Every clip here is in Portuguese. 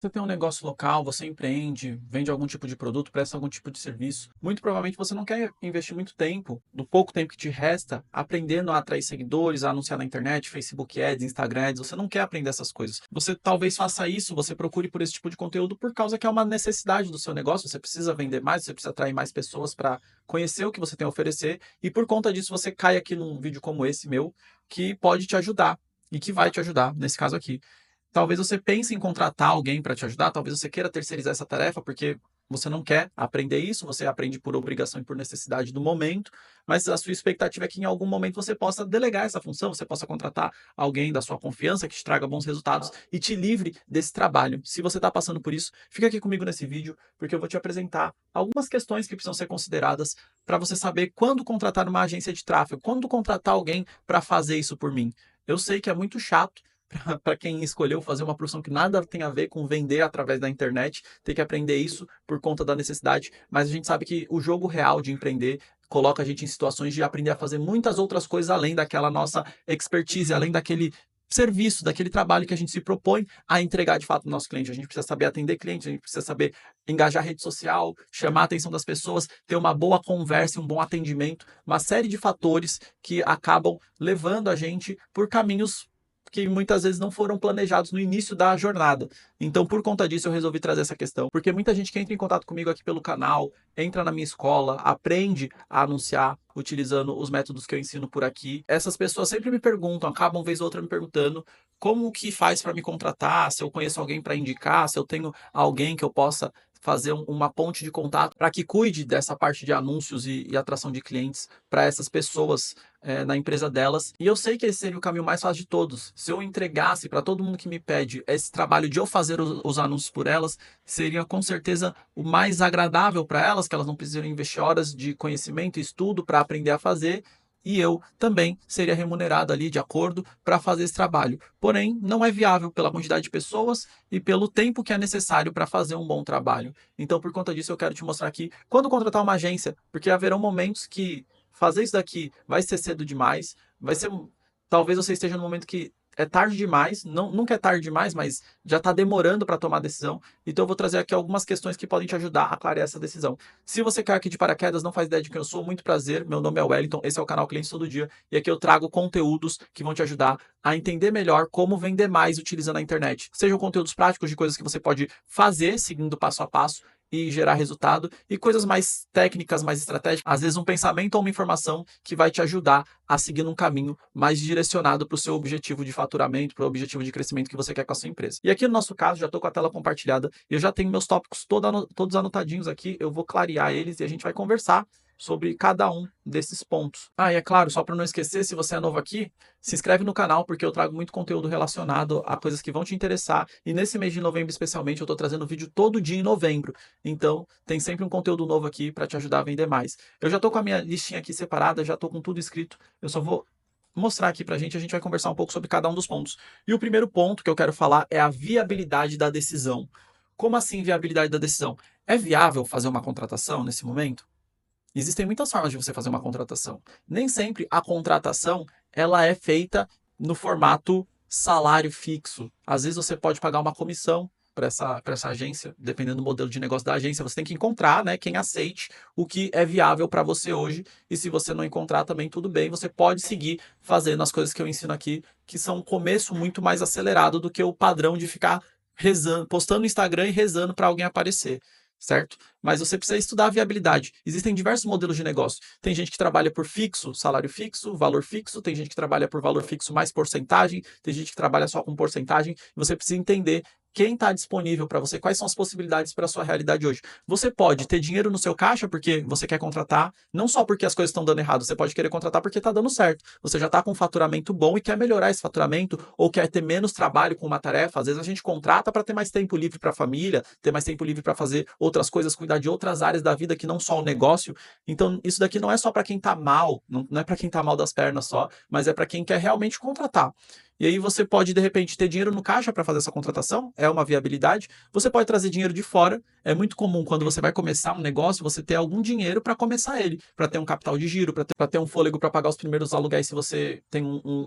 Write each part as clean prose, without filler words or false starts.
Você tem um negócio local, você empreende, vende algum tipo de produto, presta algum tipo de serviço. Muito provavelmente você não quer investir muito tempo, do pouco tempo que te resta, aprendendo a atrair seguidores, a anunciar na internet, Facebook Ads, Instagram Ads. Você não quer aprender essas coisas. Você talvez faça isso, você procure por esse tipo de conteúdo por causa que é uma necessidade do seu negócio. Você precisa vender mais, você precisa atrair mais pessoas para conhecer o que você tem a oferecer. E por conta disso, você cai aqui num vídeo como esse meu, que pode te ajudar e que vai te ajudar, nesse caso aqui. Talvez você pense em contratar alguém para te ajudar, talvez você queira terceirizar essa tarefa, porque você não quer aprender isso, você aprende por obrigação e por necessidade do momento, mas a sua expectativa é que em algum momento você possa delegar essa função, você possa contratar alguém da sua confiança que te traga bons resultados e te livre desse trabalho. Se você está passando por isso, fica aqui comigo nesse vídeo, porque eu vou te apresentar algumas questões que precisam ser consideradas para você saber quando contratar uma agência de tráfego, quando contratar alguém para fazer isso por mim. Eu sei que é muito chato, para quem escolheu fazer uma profissão que nada tem a ver com vender através da internet, ter que aprender isso por conta da necessidade, mas a gente sabe que o jogo real de empreender coloca a gente em situações de aprender a fazer muitas outras coisas além daquela nossa expertise, além daquele serviço, daquele trabalho que a gente se propõe a entregar de fato no nosso cliente. A gente precisa saber atender clientes, a gente precisa saber engajar a rede social, chamar a atenção das pessoas, ter uma boa conversa, um bom atendimento, uma série de fatores que acabam levando a gente por caminhos que muitas vezes não foram planejados no início da jornada. Então, por conta disso, eu resolvi trazer essa questão, porque muita gente que entra em contato comigo aqui pelo canal, entra na minha escola, aprende a anunciar utilizando os métodos que eu ensino por aqui. Essas pessoas sempre me perguntam, acabam vez ou outra me perguntando como que faz para me contratar, se eu conheço alguém para indicar, se eu tenho alguém que eu possa fazer uma ponte de contato para que cuide dessa parte de anúncios e atração de clientes para essas pessoas na empresa delas. E eu sei que esse seria o caminho mais fácil de todos. Se eu entregasse para todo mundo que me pede esse trabalho de eu fazer os anúncios por elas, seria com certeza o mais agradável para elas, que elas não precisam investir horas de conhecimento e estudo para aprender a fazer. E eu também seria remunerado ali de acordo para fazer esse trabalho. Porém, não é viável pela quantidade de pessoas e pelo tempo que é necessário para fazer um bom trabalho. Então, por conta disso, eu quero te mostrar aqui quando contratar uma agência, porque haverão momentos que fazer isso daqui vai ser cedo demais, vai ser. Talvez você esteja no momento que é tarde demais, não, nunca é tarde demais, mas já está demorando para tomar a decisão. Então eu vou trazer aqui algumas questões que podem te ajudar a clarear essa decisão. Se você cai aqui de paraquedas, não faz ideia de quem eu sou, muito prazer. Meu nome é Wellington, esse é o canal Clientes Todo Dia, e aqui eu trago conteúdos que vão te ajudar a entender melhor como vender mais utilizando a internet. Sejam conteúdos práticos de coisas que você pode fazer seguindo passo a passo e gerar resultado, e coisas mais técnicas, mais estratégicas, às vezes um pensamento ou uma informação que vai te ajudar a seguir num caminho mais direcionado para o seu objetivo de faturamento, para o objetivo de crescimento que você quer com a sua empresa. E aqui no nosso caso, já estou com a tela compartilhada, eu já tenho meus tópicos todos anotadinhos aqui, eu vou clarear eles e a gente vai conversar sobre cada um desses pontos. Ah, e é claro, só para não esquecer, se você é novo aqui, se inscreve no canal, porque eu trago muito conteúdo relacionado a coisas que vão te interessar. E nesse mês de novembro, especialmente, eu estou trazendo vídeo todo dia em novembro. Então, tem sempre um conteúdo novo aqui para te ajudar a vender mais. Eu já estou com a minha listinha aqui separada, já estou com tudo escrito. Eu só vou mostrar aqui para a gente vai conversar um pouco sobre cada um dos pontos. E o primeiro ponto que eu quero falar é a viabilidade da decisão. Como assim viabilidade da decisão? É viável fazer uma contratação nesse momento? Existem muitas formas de você fazer uma contratação. Nem sempre a contratação ela é feita no formato salário fixo. Às vezes você pode pagar uma comissão para essa agência, dependendo do modelo de negócio da agência. Você tem que encontrar, né, quem aceite o que é viável para você hoje. E se você não encontrar também, tudo bem. Você pode seguir fazendo as coisas que eu ensino aqui, que são um começo muito mais acelerado do que o padrão de ficar rezando, postando no Instagram e rezando para alguém aparecer, certo? Mas você precisa estudar a viabilidade. Existem diversos modelos de negócio. Tem gente que trabalha por fixo, salário fixo, valor fixo, tem gente que trabalha por valor fixo mais porcentagem, tem gente que trabalha só com porcentagem. Você precisa entender quem está disponível para você, quais são as possibilidades para a sua realidade hoje. Você pode ter dinheiro no seu caixa porque você quer contratar, não só porque as coisas estão dando errado, você pode querer contratar porque está dando certo. Você já está com um faturamento bom e quer melhorar esse faturamento ou quer ter menos trabalho com uma tarefa. Às vezes a gente contrata para ter mais tempo livre para a família, ter mais tempo livre para fazer outras coisas, cuidar de outras áreas da vida que não só o negócio. Então, isso daqui não é só para quem está mal, não é para quem está mal das pernas só, mas é para quem quer realmente contratar. E aí você pode, de repente, ter dinheiro no caixa para fazer essa contratação, é uma viabilidade. Você pode trazer dinheiro de fora. É muito comum quando você vai começar um negócio, você ter algum dinheiro para começar ele, para ter um capital de giro, para ter um fôlego para pagar os primeiros aluguéis se você tem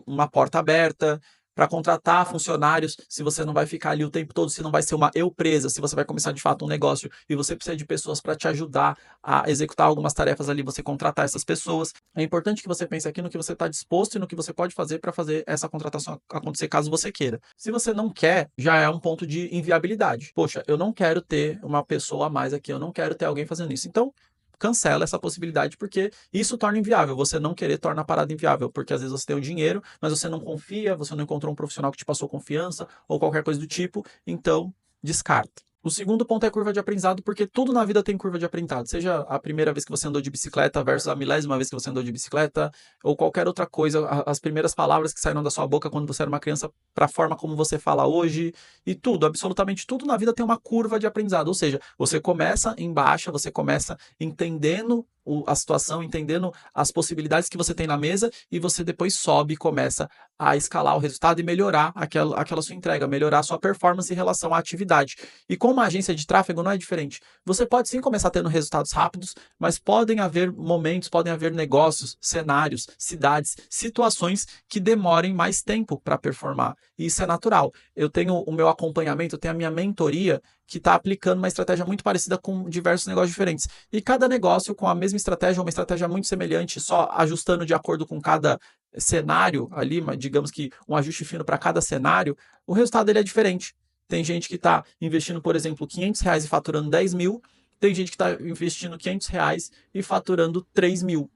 uma porta aberta. para contratar funcionários, se você não vai ficar ali o tempo todo, se não vai ser uma empresa, se você vai começar de fato um negócio e você precisa de pessoas para te ajudar a executar algumas tarefas ali, você contratar essas pessoas. É importante que você pense aqui no que você está disposto e no que você pode fazer para fazer essa contratação acontecer caso você queira. Se você não quer, já é um ponto de inviabilidade. Poxa, eu não quero ter uma pessoa a mais aqui, eu não quero ter alguém fazendo isso. Então, cancela essa possibilidade, porque isso torna inviável. Você não querer torna a parada inviável, porque às vezes você tem o dinheiro, mas você não confia, você não encontrou um profissional que te passou confiança ou qualquer coisa do tipo, então descarta. O segundo ponto é a curva de aprendizado, porque tudo na vida tem curva de aprendizado. Seja a primeira vez que você andou de bicicleta versus a milésima vez que você andou de bicicleta, ou qualquer outra coisa, as primeiras palavras que saíram da sua boca quando você era uma criança, para a forma como você fala hoje, e tudo, absolutamente tudo na vida tem uma curva de aprendizado. Ou seja, você começa em baixa, você começa entendendo a situação, entendendo as possibilidades que você tem na mesa, e você depois sobe e começa a escalar o resultado e melhorar aquela sua entrega, melhorar a sua performance em relação à atividade. E como uma agência de tráfego não é diferente. Você pode sim começar tendo resultados rápidos, mas podem haver momentos, podem haver negócios, cenários, cidades, situações que demorem mais tempo para performar. E isso é natural. Eu tenho o meu acompanhamento, eu tenho a minha mentoria que está aplicando uma estratégia muito parecida com diversos negócios diferentes. E cada negócio com a mesma estratégia, uma estratégia muito semelhante, só ajustando de acordo com cada cenário ali, digamos que um ajuste fino para cada cenário, o resultado dele é diferente. Tem gente que está investindo, por exemplo, R$ 500 e faturando 10 mil. Tem gente que está investindo R$ 500 e faturando 3 mil.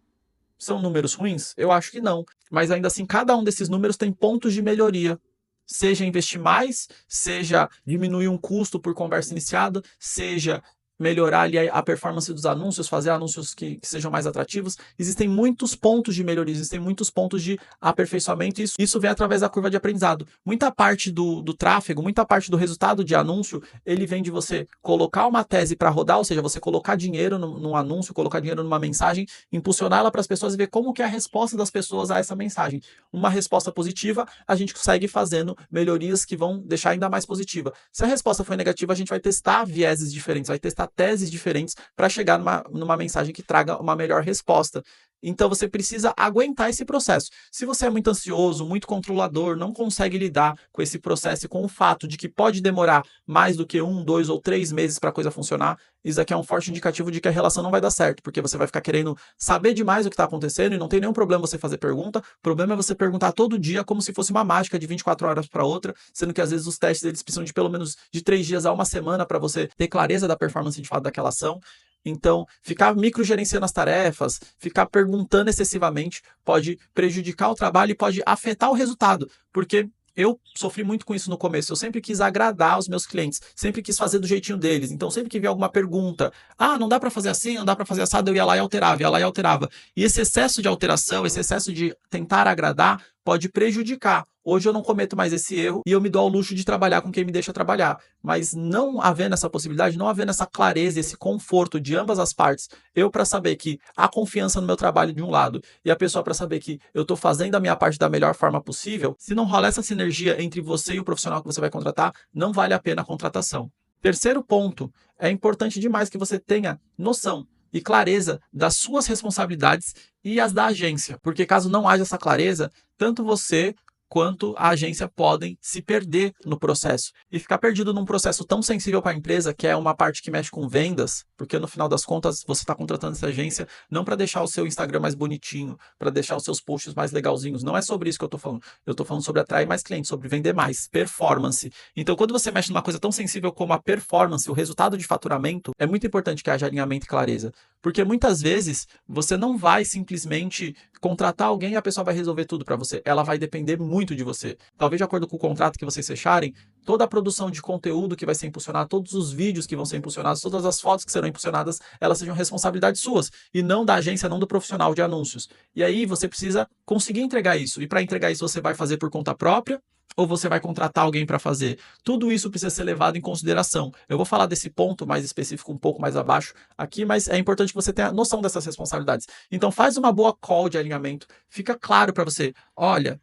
São números ruins? Eu acho que não. Mas ainda assim, cada um desses números tem pontos de melhoria. Seja investir mais, seja diminuir um custo por conversa iniciada, seja melhorar ali a performance dos anúncios, fazer anúncios que sejam mais atrativos. Existem muitos pontos de melhoria, existem muitos pontos de aperfeiçoamento, e isso vem através da curva de aprendizado. Muita parte do tráfego, muita parte do resultado de anúncio, ele vem de você colocar uma tese para rodar, ou seja, você colocar dinheiro num anúncio, colocar dinheiro numa mensagem, impulsionar ela para as pessoas e ver como que é a resposta das pessoas a essa mensagem. Uma resposta positiva, a gente consegue fazendo melhorias que vão deixar ainda mais positiva. Se a resposta foi negativa, a gente vai testar vieses diferentes, vai testar teses diferentes para chegar numa mensagem que traga uma melhor resposta. Então você precisa aguentar esse processo. Se você é muito ansioso, muito controlador, não consegue lidar com esse processo e com o fato de que pode demorar mais do que 1, 2 ou 3 meses para a coisa funcionar, isso aqui é um forte indicativo de que a relação não vai dar certo, porque você vai ficar querendo saber demais o que está acontecendo e não tem nenhum problema você fazer pergunta. O problema é você perguntar todo dia como se fosse uma mágica de 24 horas para outra, sendo que às vezes os testes eles precisam de pelo menos de 3 dias a uma semana para você ter clareza da performance de fato daquela ação. Então, ficar microgerenciando as tarefas, ficar perguntando excessivamente pode prejudicar o trabalho e pode afetar o resultado, porque eu sofri muito com isso no começo. Eu sempre quis agradar os meus clientes, sempre quis fazer do jeitinho deles. Então, sempre que via alguma pergunta, não dá para fazer assim, não dá para fazer assado, eu ia lá e alterava, ia lá e alterava. E esse excesso de alteração, esse excesso de tentar agradar, pode prejudicar. Hoje eu não cometo mais esse erro e eu me dou ao luxo de trabalhar com quem me deixa trabalhar. Mas não havendo essa possibilidade, não havendo essa clareza, esse conforto de ambas as partes, eu para saber que há confiança no meu trabalho de um lado e a pessoa para saber que eu estou fazendo a minha parte da melhor forma possível, se não rola essa sinergia entre você e o profissional que você vai contratar, não vale a pena a contratação. Terceiro ponto, é importante demais que você tenha noção e clareza das suas responsabilidades e as da agência, porque caso não haja essa clareza, tanto você quanto a agência podem se perder no processo. E ficar perdido num processo tão sensível para a empresa, que é uma parte que mexe com vendas, porque no final das contas você está contratando essa agência não para deixar o seu Instagram mais bonitinho, para deixar os seus posts mais legalzinhos. Não é sobre isso que eu estou falando. Eu estou falando sobre atrair mais clientes, sobre vender mais, performance. Então, quando você mexe numa coisa tão sensível como a performance, o resultado de faturamento, é muito importante que haja alinhamento e clareza. Porque muitas vezes você não vai simplesmente contratar alguém e a pessoa vai resolver tudo para você. Ela vai depender muito de você. Talvez de acordo com o contrato que vocês fecharem, toda a produção de conteúdo que vai ser impulsionada, todos os vídeos que vão ser impulsionados, todas as fotos que serão impulsionadas, elas sejam responsabilidades suas e não da agência, não do profissional de anúncios. E aí você precisa conseguir entregar isso. E para entregar isso você vai fazer por conta própria ou você vai contratar alguém para fazer? Tudo isso precisa ser levado em consideração. Eu vou falar desse ponto mais específico um pouco mais abaixo aqui, mas é importante que você tenha noção dessas responsabilidades. Então faz uma boa call de alinhamento. Fica claro para você, olha,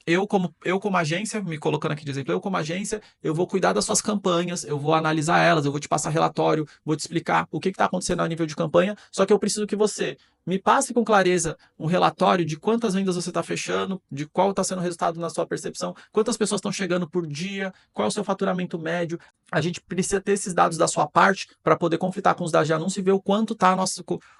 eu como agência, me colocando aqui de exemplo, eu como agência, eu vou cuidar das suas campanhas, eu vou analisar elas, eu vou te passar relatório, vou te explicar o que está acontecendo a nível de campanha, só que eu preciso que você Me passe com clareza um relatório de quantas vendas você está fechando, de qual está sendo o resultado na sua percepção, quantas pessoas estão chegando por dia, qual é o seu faturamento médio. A gente precisa ter esses dados da sua parte para poder conflitar com os dados de anúncio e ver o quanto está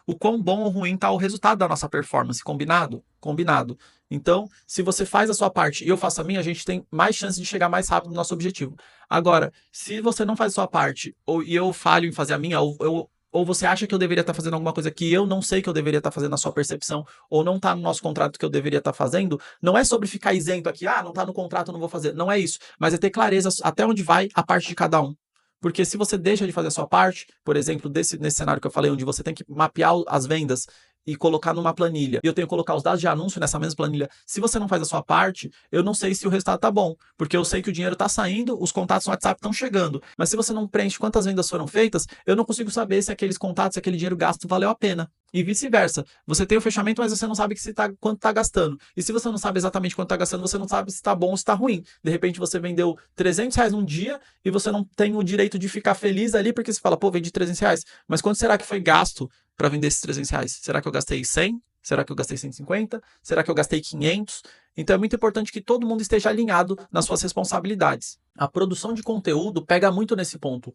o quão bom ou ruim está o resultado da nossa performance. Combinado? Combinado. Então, se você faz a sua parte e eu faço a minha, a gente tem mais chance de chegar mais rápido no nosso objetivo. Agora, se você não faz a sua parte e eu falho em fazer a minha, ou você acha que eu deveria estar fazendo alguma coisa que eu não sei que eu deveria estar fazendo na sua percepção, ou não está no nosso contrato que eu deveria estar fazendo, não é sobre ficar isento aqui, não está no contrato, eu não vou fazer. Não é isso. Mas é ter clareza até onde vai a parte de cada um. Porque se você deixa de fazer a sua parte, por exemplo, nesse cenário que eu falei, onde você tem que mapear as vendas e colocar numa planilha, e eu tenho que colocar os dados de anúncio nessa mesma planilha, se você não faz a sua parte, eu não sei se o resultado tá bom, porque eu sei que o dinheiro tá saindo, os contatos no WhatsApp estão chegando, mas se você não preenche quantas vendas foram feitas, eu não consigo saber se aqueles contatos, se aquele dinheiro gasto valeu a pena. E vice-versa. Você tem o fechamento, mas você não sabe quanto está gastando. E se você não sabe exatamente quanto está gastando, você não sabe se está bom ou se está ruim. De repente você vendeu R$ 300 num dia e você não tem o direito de ficar feliz ali porque você fala, pô, vendi R$ 300. Mas quanto será que foi gasto para vender esses R$ 300? Será que eu gastei 100? Será que eu gastei 150? Será que eu gastei 500? Então é muito importante que todo mundo esteja alinhado nas suas responsabilidades. A produção de conteúdo pega muito nesse ponto.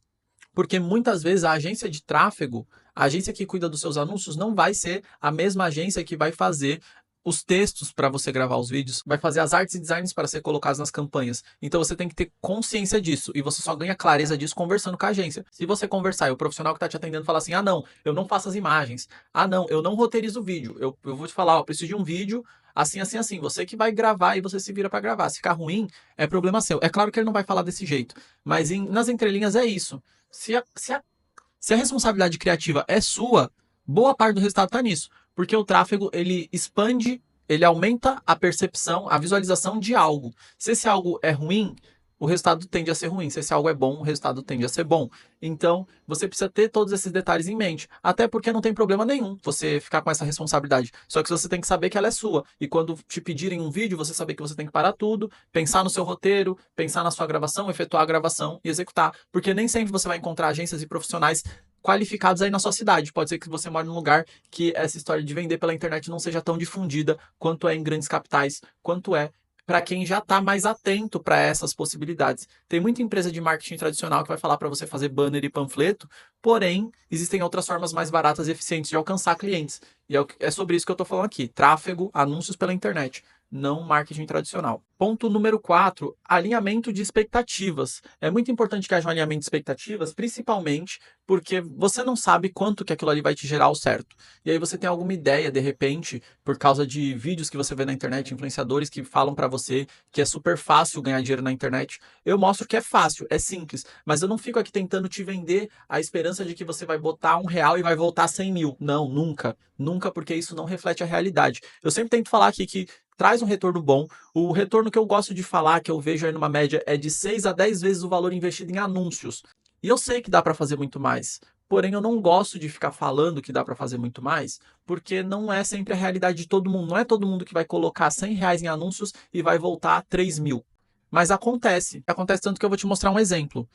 Porque muitas vezes a agência de tráfego, a agência que cuida dos seus anúncios, não vai ser a mesma agência que vai fazer os textos para você gravar os vídeos, vai fazer as artes e designs para ser colocados nas campanhas. Então você tem que ter consciência disso e você só ganha clareza disso conversando com a agência. Se você conversar e o profissional que está te atendendo falar assim, não, eu não faço as imagens, não, eu não roteirizo o vídeo, eu vou te falar, eu preciso de um vídeo assim, assim, assim, você que vai gravar e você se vira para gravar. Se ficar ruim, é problema seu. É claro que ele não vai falar desse jeito, mas nas entrelinhas é isso. Se a responsabilidade criativa é sua, boa parte do resultado está nisso. Porque o tráfego, ele expande, ele aumenta a percepção, a visualização de algo. Se esse algo é ruim, o resultado tende a ser ruim. Se esse algo é bom, o resultado tende a ser bom. Então, você precisa ter todos esses detalhes em mente. Até porque não tem problema nenhum você ficar com essa responsabilidade. Só que você tem que saber que ela é sua. E quando te pedirem um vídeo, você saber que você tem que parar tudo, pensar no seu roteiro, pensar na sua gravação, efetuar a gravação e executar. Porque nem sempre você vai encontrar agências e profissionais qualificados aí na sua cidade. Pode ser que você mora num lugar que essa história de vender pela internet não seja tão difundida quanto é em grandes capitais, quanto é para quem já está mais atento para essas possibilidades. Tem muita empresa de marketing tradicional que vai falar para você fazer banner e panfleto, porém, existem outras formas mais baratas e eficientes de alcançar clientes. E é sobre isso que eu estou falando aqui. Tráfego, anúncios pela internet, não marketing tradicional. Ponto número 4, alinhamento de expectativas. É muito importante que haja um alinhamento de expectativas, principalmente porque você não sabe quanto que aquilo ali vai te gerar ao certo. E aí você tem alguma ideia, de repente, por causa de vídeos que você vê na internet, influenciadores que falam para você que é super fácil ganhar dinheiro na internet. Eu mostro que é fácil, é simples, mas eu não fico aqui tentando te vender a esperança de que você vai botar R$ 1 e vai voltar 100 mil. Não, nunca. Nunca, porque isso não reflete a realidade. Eu sempre tento falar aqui que traz um retorno bom. O retorno que eu gosto de falar, que eu vejo aí numa média, é de 6 a 10 vezes o valor investido em anúncios. E eu sei que dá para fazer muito mais. Porém, eu não gosto de ficar falando que dá para fazer muito mais, porque não é sempre a realidade de todo mundo. Não é todo mundo que vai colocar R$ 100 em anúncios e vai voltar a 3 mil. Mas acontece. Acontece tanto que eu vou te mostrar um exemplo.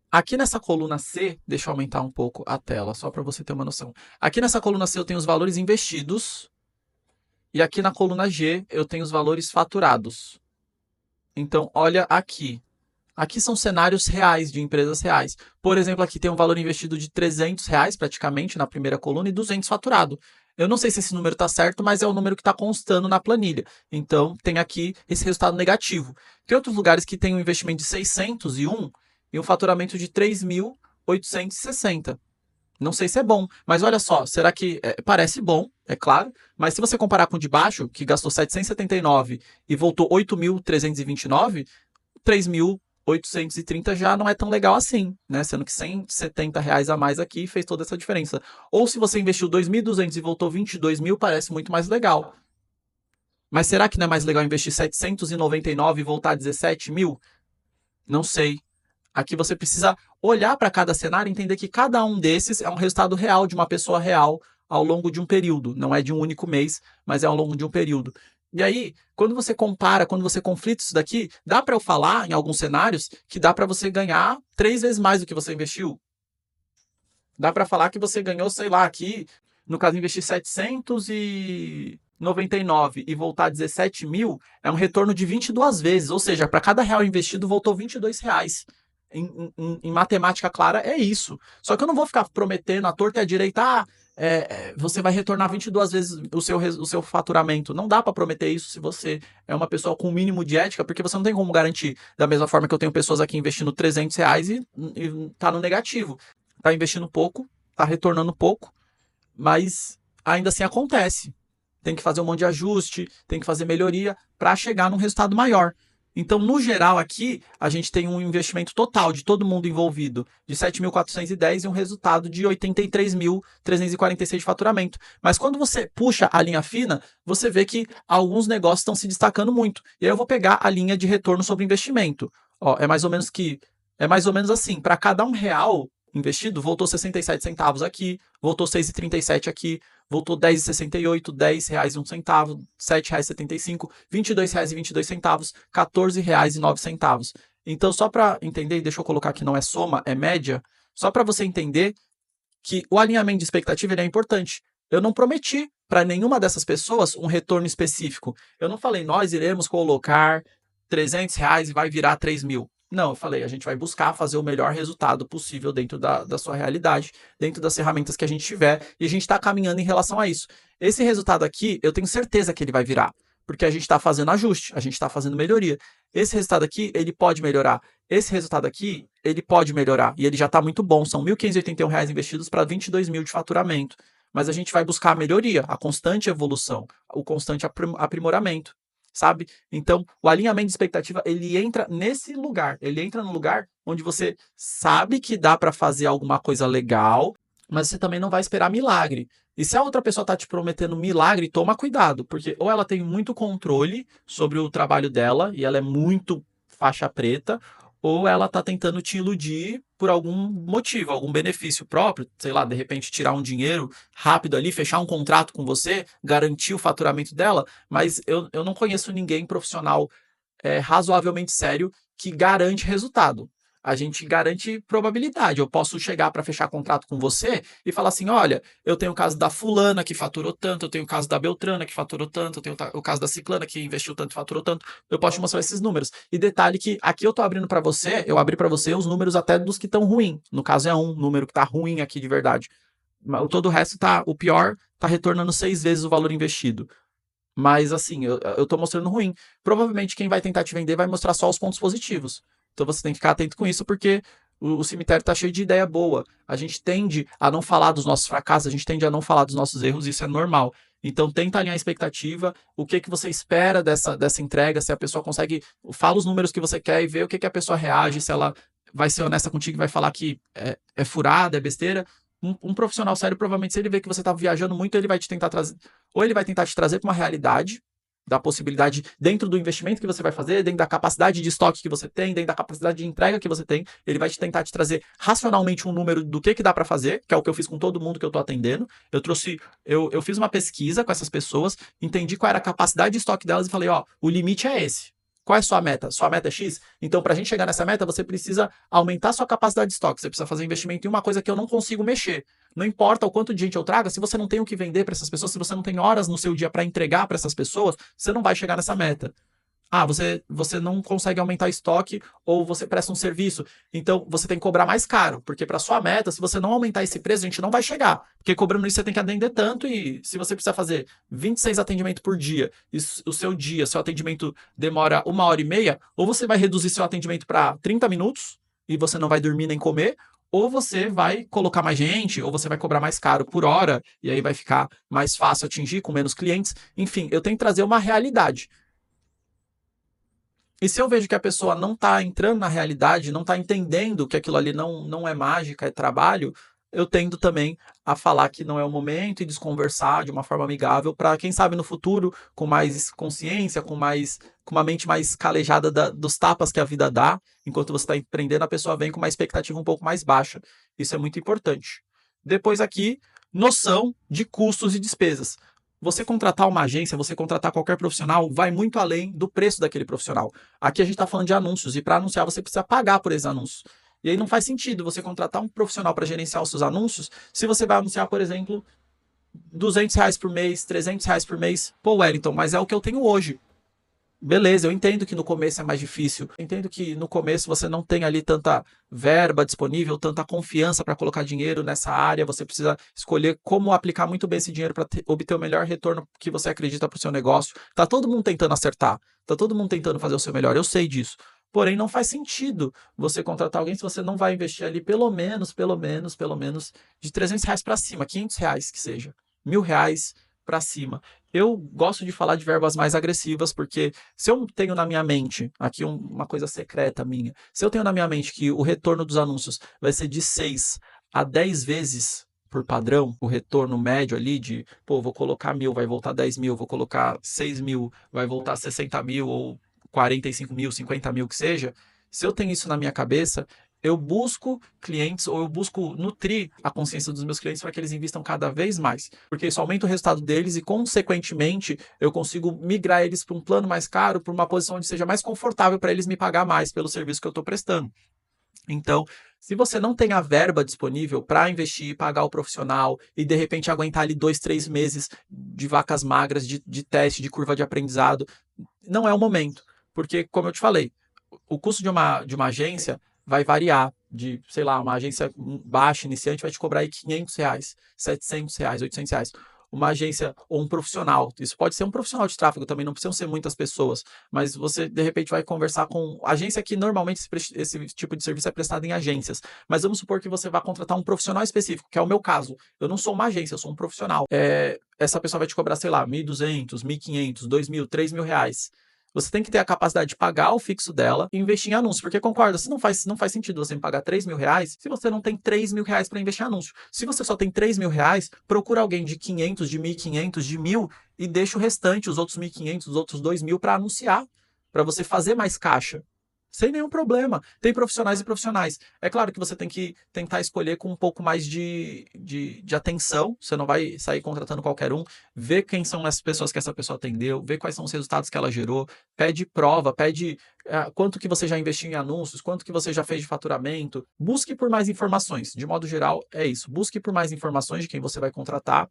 Aqui nessa coluna C, deixa eu aumentar um pouco a tela, só para você ter uma noção. Aqui nessa coluna C eu tenho os valores investidos. E aqui na coluna G eu tenho os valores faturados. Então, olha aqui. Aqui são cenários reais de empresas reais. Por exemplo, aqui tem um valor investido de R$ 300 praticamente na primeira coluna e 200 faturado. Eu não sei se esse número está certo, mas é o número que está constando na planilha. Então, tem aqui esse resultado negativo. Tem outros lugares que tem um investimento de 601 e um faturamento de 3.860. Não sei se é bom, mas olha só, será que parece bom, é claro, mas se você comparar com o de baixo, que gastou 779 e voltou 8.329, 3.830 já não é tão legal assim, né? Sendo que R$ 170 a mais aqui fez toda essa diferença. Ou se você investiu 2.200 e voltou 22 mil, parece muito mais legal. Mas será que não é mais legal investir 799 e voltar a 17 mil? Não sei. Aqui você precisa olhar para cada cenário e entender que cada um desses é um resultado real de uma pessoa real ao longo de um período. Não é de um único mês, mas é ao longo de um período. E aí, quando você compara, quando você conflita isso daqui, dá para eu falar, em alguns cenários, que dá para você ganhar 3 vezes mais do que você investiu. Dá para falar que você ganhou, sei lá, aqui No caso, investir 799 e voltar a 17 mil é um retorno de 22 vezes, ou seja, para cada real investido voltou 22 reais. Em matemática clara é isso. Só que eu não vou ficar prometendo à torta e à direita, você vai retornar 22 vezes o seu faturamento. Não dá para prometer isso se você é uma pessoa com o mínimo de ética, porque você não tem como garantir. Da mesma forma que eu tenho pessoas aqui investindo 300 reais e tá no negativo. Tá investindo pouco, tá retornando pouco, mas ainda assim acontece. Tem que fazer um monte de ajuste, tem que fazer melhoria para chegar num resultado maior. Então, no geral, aqui, a gente tem um investimento total de todo mundo envolvido de 7.410 e um resultado de 83.346 de faturamento. Mas quando você puxa a linha fina, você vê que alguns negócios estão se destacando muito. E aí eu vou pegar a linha de retorno sobre investimento. Ó, é mais ou menos assim, para cada R$ 1 investido, voltou 67 centavos aqui, voltou 6,37 aqui, voltou 10,68, R$ 10,01, R$ 7,75, R$ 22,22, R$ 14,09. Então, só para entender, deixa eu colocar aqui, não é soma, é média, só para você entender que o alinhamento de expectativa ele é importante. Eu não prometi para nenhuma dessas pessoas um retorno específico. Eu não falei, nós iremos colocar R$ 300 e vai virar 3 mil. Não, eu falei, a gente vai buscar fazer o melhor resultado possível dentro da sua realidade, dentro das ferramentas que a gente tiver, e a gente está caminhando em relação a isso. Esse resultado aqui, eu tenho certeza que ele vai virar, porque a gente está fazendo ajuste, a gente está fazendo melhoria. Esse resultado aqui, ele pode melhorar. Esse resultado aqui, ele pode melhorar, e ele já está muito bom. São R$ 1.581 investidos para 22 mil de faturamento. Mas a gente vai buscar a melhoria, a constante evolução, o constante aprimoramento, sabe? Então, o alinhamento de expectativa, ele entra nesse lugar. Ele entra no lugar onde você sabe que dá para fazer alguma coisa legal, mas você também não vai esperar milagre. E se a outra pessoa está te prometendo milagre, toma cuidado, porque ou ela tem muito controle sobre o trabalho dela e ela é muito faixa preta, ou ela está tentando te iludir por algum motivo, algum benefício próprio, sei lá, de repente tirar um dinheiro rápido ali, fechar um contrato com você, garantir o faturamento dela, mas eu não conheço ninguém profissional razoavelmente sério que garante resultado. A gente garante probabilidade. Eu posso chegar para fechar contrato com você e falar assim: olha, eu tenho o caso da fulana que faturou tanto, eu tenho o caso da Beltrana que faturou tanto, eu tenho o caso da Ciclana que investiu tanto e faturou tanto. Eu posso te mostrar esses números. E detalhe que aqui eu estou abrindo para você, eu abri para você os números até dos que estão ruins. No caso é um número que está ruim aqui de verdade. Todo o resto tá, o pior tá retornando 6 vezes o valor investido. Mas assim, eu tô mostrando ruim. Provavelmente quem vai tentar te vender vai mostrar só os pontos positivos. Então você tem que ficar atento com isso, porque o cemitério tá cheio de ideia boa. A gente tende a não falar dos nossos fracassos, a gente tende a não falar dos nossos erros, isso é normal. Então tenta alinhar a expectativa, o que que você espera dessa entrega, se a pessoa consegue, fala os números que você quer e vê o que que a pessoa reage, se ela vai ser honesta contigo e vai falar que é furada, é besteira. Um profissional sério, provavelmente, se ele vê que você está viajando muito, ele vai te tentar trazer, ou ele vai tentar te trazer para uma realidade da possibilidade dentro do investimento que você vai fazer, dentro da capacidade de estoque que você tem, dentro da capacidade de entrega que você tem, ele vai tentar te trazer racionalmente um número do que dá para fazer, que é o que eu fiz com todo mundo que eu estou atendendo. Eu fiz uma pesquisa com essas pessoas, entendi qual era a capacidade de estoque delas e falei, ó, o limite é esse. Qual é a sua meta? Sua meta é X? Então, para a gente chegar nessa meta, você precisa aumentar sua capacidade de estoque. Você precisa fazer investimento em uma coisa que eu não consigo mexer. Não importa o quanto de gente eu traga, se você não tem o que vender para essas pessoas, se você não tem horas no seu dia para entregar para essas pessoas, você não vai chegar nessa meta. Ah, você não consegue aumentar estoque ou você presta um serviço. Então, você tem que cobrar mais caro, porque para sua meta, se você não aumentar esse preço, a gente não vai chegar. Porque cobrando isso, você tem que atender tanto e se você precisa fazer 26 atendimentos por dia e o seu atendimento demora 1h30, ou você vai reduzir seu atendimento para 30 minutos e você não vai dormir nem comer, ou você vai colocar mais gente, ou você vai cobrar mais caro por hora, e aí vai ficar mais fácil atingir com menos clientes. Enfim, eu tenho que trazer uma realidade. E se eu vejo que a pessoa não está entrando na realidade, não está entendendo que aquilo ali não é mágica, é trabalho, eu tendo também a falar que não é o momento e desconversar de uma forma amigável para, quem sabe, no futuro, com mais consciência, com uma mente mais calejada dos tapas que a vida dá, enquanto você está empreendendo, a pessoa vem com uma expectativa um pouco mais baixa. Isso é muito importante. Depois aqui, noção de custos e despesas. Você contratar uma agência, você contratar qualquer profissional, vai muito além do preço daquele profissional. Aqui a gente está falando de anúncios, e para anunciar você precisa pagar por esses anúncios. E aí não faz sentido você contratar um profissional para gerenciar os seus anúncios se você vai anunciar, por exemplo, R$ 200 por mês, R$ 300 por mês. Pô, Wellington, mas é o que eu tenho hoje. Beleza, eu entendo que no começo é mais difícil. Eu entendo que no começo você não tem ali tanta verba disponível, tanta confiança para colocar dinheiro nessa área. Você precisa escolher como aplicar muito bem esse dinheiro para obter o melhor retorno que você acredita para o seu negócio. Tá todo mundo tentando acertar, tá todo mundo tentando fazer o seu melhor. Eu sei disso. Porém, não faz sentido você contratar alguém se você não vai investir ali pelo menos de R$ 300 para cima, R$ 500 que seja, R$ 1.000 para cima. Eu gosto de falar de verbas mais agressivas, porque se eu tenho na minha mente, aqui uma coisa secreta minha, se eu tenho na minha mente que o retorno dos anúncios vai ser de 6 a 10 vezes por padrão, o retorno médio ali de, pô, vou colocar 1.000, vai voltar 10.000, vou colocar 6.000, vai voltar 60.000, ou 45.000, 50.000 que seja, se eu tenho isso na minha cabeça, eu busco clientes ou eu busco nutrir a consciência dos meus clientes para que eles investam cada vez mais, porque isso aumenta o resultado deles e, consequentemente, eu consigo migrar eles para um plano mais caro, para uma posição onde seja mais confortável para eles me pagar mais pelo serviço que eu estou prestando. Então, se você não tem a verba disponível para investir, pagar o profissional e de repente aguentar ali 2, 3 meses de vacas magras, de teste, de curva de aprendizado, não é o momento. Porque, como eu te falei, o custo de uma agência vai variar. De, sei lá, uma agência baixa, iniciante, vai te cobrar aí R$ 500, R$ 700, R$ 800. Uma agência ou um profissional, isso pode ser um profissional de tráfego também, não precisam ser muitas pessoas, mas você de repente vai conversar com agência que normalmente esse tipo de serviço é prestado em agências, mas vamos supor que você vai contratar um profissional específico, que é o meu caso. Eu não sou uma agência, eu sou um profissional. Essa pessoa vai te cobrar, sei lá, R$ 1.200, R$ 1.500, R$ 2.000, R$ 3.000. Você tem que ter a capacidade de pagar o fixo dela e investir em anúncio, porque concorda, se não faz sentido você me pagar R$ 3.000 se você não tem R$ 3.000 para investir em anúncio. Se você só tem R$ 3.000, procura alguém de 500, de 1.500, de 1.000 e deixa o restante, os outros 1.500, os outros 2.000 para anunciar, para você fazer mais caixa. Sem nenhum problema. Tem profissionais e profissionais. É claro que você tem que tentar escolher com um pouco mais de atenção. Você não vai sair contratando qualquer um. Ver quem são as pessoas que essa pessoa atendeu, ver quais são os resultados que ela gerou. Pede prova, pede quanto que você já investiu em anúncios, quanto que você já fez de faturamento. Busque por mais informações. De modo geral, é isso. Busque por mais informações de quem você vai contratar.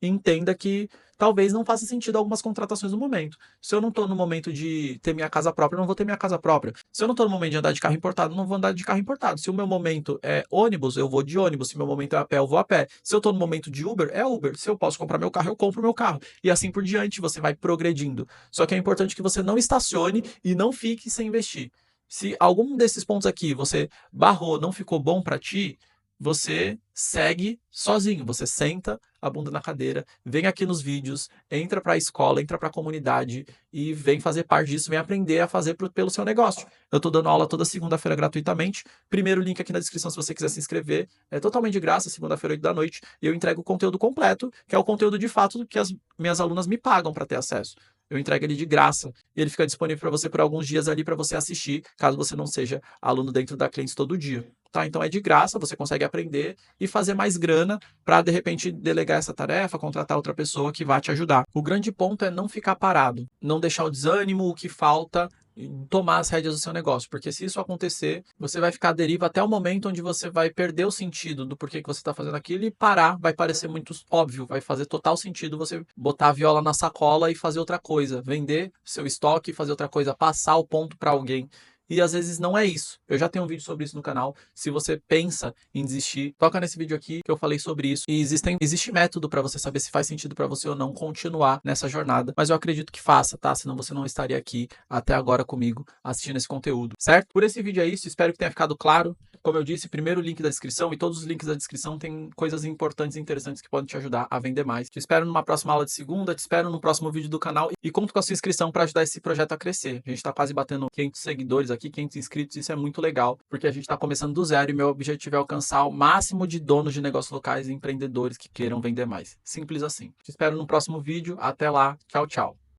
E entenda que talvez não faça sentido algumas contratações no momento. Se eu não estou no momento de ter minha casa própria, eu não vou ter minha casa própria. Se eu não estou no momento de andar de carro importado, eu não vou andar de carro importado. Se o meu momento é ônibus, eu vou de ônibus. Se o meu momento é a pé, eu vou a pé. Se eu estou no momento de Uber, é Uber. Se eu posso comprar meu carro, eu compro meu carro. E assim por diante, você vai progredindo. Só que é importante que você não estacione e não fique sem investir. Se algum desses pontos aqui você barrou, não ficou bom para ti, você segue sozinho, você senta a bunda na cadeira, vem aqui nos vídeos, entra para a escola, entra para a comunidade e vem fazer parte disso, vem aprender a fazer pelo seu negócio. Eu estou dando aula toda segunda-feira gratuitamente. Primeiro link aqui na descrição se você quiser se inscrever. É totalmente de graça, segunda-feira, 8 da noite. E eu entrego o conteúdo completo, que é o conteúdo de fato que as minhas alunas me pagam para ter acesso. Eu entrego ele de graça e ele fica disponível para você por alguns dias ali para você assistir, caso você não seja aluno dentro da Clientes todo dia. Tá? Então é de graça, você consegue aprender e fazer mais grana para de repente delegar essa tarefa, contratar outra pessoa que vá te ajudar. O grande ponto é não ficar parado, não deixar o desânimo, o que falta, tomar as rédeas do seu negócio, porque se isso acontecer, você vai ficar à deriva até o momento onde você vai perder o sentido do porquê que você está fazendo aquilo e parar, vai parecer muito óbvio, vai fazer total sentido você botar a viola na sacola e fazer outra coisa, vender seu estoque, fazer outra coisa, passar o ponto para alguém. E às vezes não é isso. Eu já tenho um vídeo sobre isso no canal. Se você pensa em desistir, toca nesse vídeo aqui que eu falei sobre isso. E existe método para você saber se faz sentido para você ou não continuar nessa jornada. Mas eu acredito que faça, tá? Senão você não estaria aqui até agora comigo assistindo esse conteúdo, certo? Por esse vídeo é isso. Espero que tenha ficado claro. Como eu disse, primeiro link da descrição e todos os links da descrição tem coisas importantes e interessantes que podem te ajudar a vender mais. Te espero numa próxima aula de segunda, te espero no próximo vídeo do canal e conto com a sua inscrição para ajudar esse projeto a crescer. A gente está quase batendo 500 seguidores aqui, 500 inscritos, isso é muito legal, porque a gente está começando do zero e meu objetivo é alcançar o máximo de donos de negócios locais e empreendedores que queiram vender mais. Simples assim. Te espero no próximo vídeo. Até lá. Tchau, tchau.